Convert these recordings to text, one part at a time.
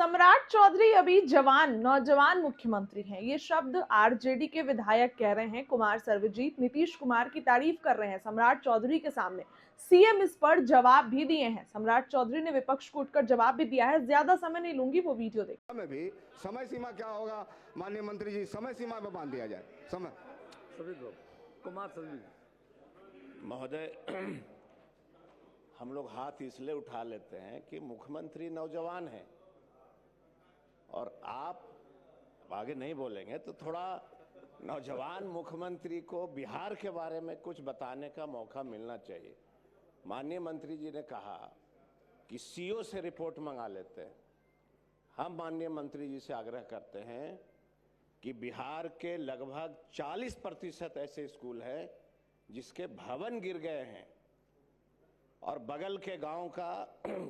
सम्राट चौधरी अभी जवान नौजवान मुख्यमंत्री हैं। ये शब्द आरजेडी के विधायक कह रहे हैं। कुमार सर्वजीत नीतीश कुमार की तारीफ कर रहे हैं सम्राट चौधरी के सामने। सीएम इस पर जवाब भी दिए हैं। सम्राट चौधरी ने विपक्ष को उठकर जवाब भी दिया है। ज्यादा समय नहीं लूंगी, वो वीडियो देख। में भी समय सीमा क्या होगा माननीय मंत्री जी, समय सीमा में बांध दिया जाए समय। कुमार सर्वजीत महोदय, हम लोग हाथ इसलिए उठा लेते हैं कि मुख्यमंत्री नौजवान हैं और आप आगे नहीं बोलेंगे तो थोड़ा नौजवान मुख्यमंत्री को बिहार के बारे में कुछ बताने का मौका मिलना चाहिए। माननीय मंत्री जी ने कहा कि सीओ से रिपोर्ट मंगा लेते हैं। हम माननीय मंत्री जी से आग्रह करते हैं कि बिहार के लगभग 40% ऐसे स्कूल हैं जिसके भवन गिर गए हैं और बगल के गांव का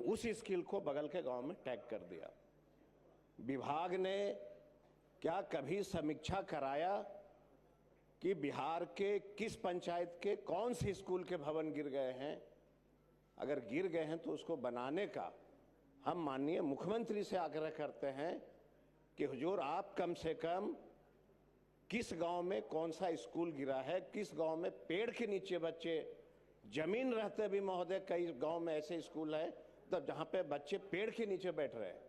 उस स्कूल को बगल के गांव में टैग कर दिया। विभाग ने क्या कभी समीक्षा कराया कि बिहार के किस पंचायत के कौन से स्कूल के भवन गिर गए हैं? अगर गिर गए हैं तो उसको बनाने का हम माननीय मुख्यमंत्री से आग्रह करते हैं कि हुजूर आप कम से कम किस गांव में कौन सा स्कूल गिरा है, किस गांव में पेड़ के नीचे बच्चे, जमीन रहते भी महोदय कई गांव में ऐसे स्कूल है तब जहां पे बच्चे पेड़ के नीचे बैठ रहे हैं,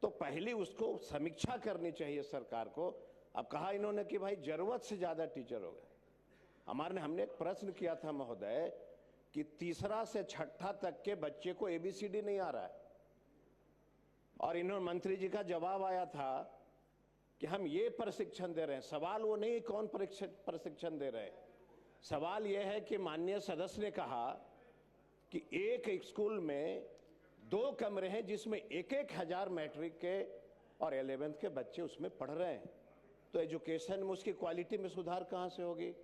तो पहले उसको समीक्षा करनी चाहिए सरकार को। अब कहा इन्होंने कि भाई जरूरत से ज्यादा टीचर हो गए। हमने एक प्रश्न किया था महोदय कि तीसरा से छठा तक के बच्चे को एबीसीडी नहीं आ रहा है और इन्होंने मंत्री जी का जवाब आया था कि हम ये प्रशिक्षण दे रहे हैं। सवाल वो नहीं कौन प्रशिक्षण दे रहे हैं, सवाल यह है कि माननीय सदस्य ने कहा कि एक स्कूल में 2 कमरे हैं जिसमें 1-1 हजार मैट्रिक के और 11th के बच्चे उसमें पढ़ रहे हैं, तो एजुकेशन में उसकी क्वालिटी में सुधार कहां से होगी?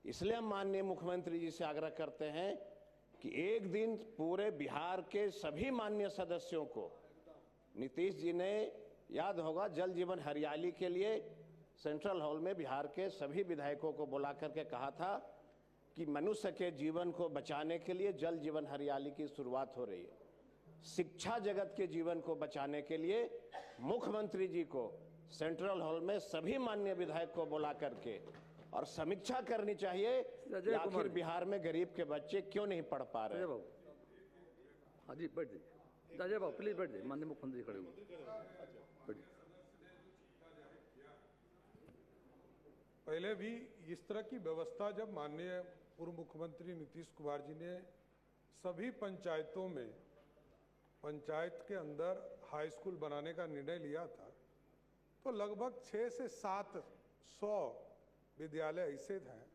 इसलिए हम माननीय मुख्यमंत्री जी से आग्रह करते हैं कि एक दिन पूरे बिहार के सभी माननीय सदस्यों को, नीतीश जी ने याद होगा जल जीवन हरियाली के लिए सेंट्रल हॉल में बिहार के सभी विधायकों को बुला करके कहा था कि मनुष्य के जीवन को बचाने के लिए जल जीवन हरियाली की शुरुआत हो रही है। शिक्षा जगत के जीवन को बचाने के लिए मुख्यमंत्री जी को सेंट्रल हॉल में सभी माननीय विधायक को बुला करके और समीक्षा करनी चाहिए कि आखिर बिहार में गरीब के बच्चे क्यों नहीं पढ़ पा रहे। हाँ जी, बैठ जाइए अजय बाबू, प्लीज बैठ जाइए। माननीय मुख्यमंत्री खड़े हुए। पहले भी इस तरह की व्यवस्था जब माननीय पूर्व मुख्यमंत्री नीतीश कुमार जी ने सभी पंचायतों में पंचायत के अंदर हाई स्कूल बनाने का निर्णय लिया था, तो लगभग 6 से 700 विद्यालय ऐसे हैं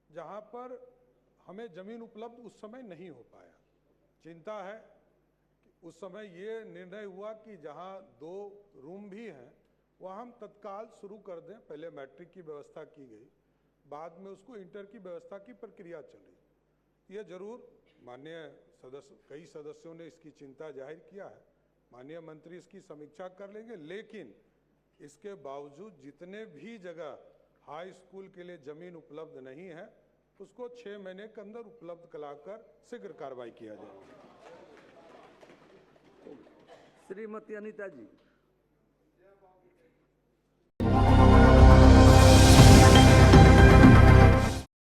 जहां पर हमें जमीन उपलब्ध उस समय नहीं हो पाया। चिंता है कि उस समय ये निर्णय हुआ कि जहां 2 रूम भी हैं वहाँ हम तत्काल शुरू कर दें। पहले मैट्रिक की व्यवस्था की गई, बाद में उसको इंटर की व्यवस्था की प्रक्रिया चली। ये जरूर माननीय कई सदस्यों ने इसकी चिंता जाहिर किया है, माननीय मंत्री इसकी समीक्षा कर लेंगे, लेकिन इसके बावजूद जितने भी जगह हाई स्कूल के लिए जमीन उपलब्ध नहीं है उसको 6 महीने के अंदर उपलब्ध कराकर शीघ्र कार्रवाई किया जाए। श्रीमती अनीता जी।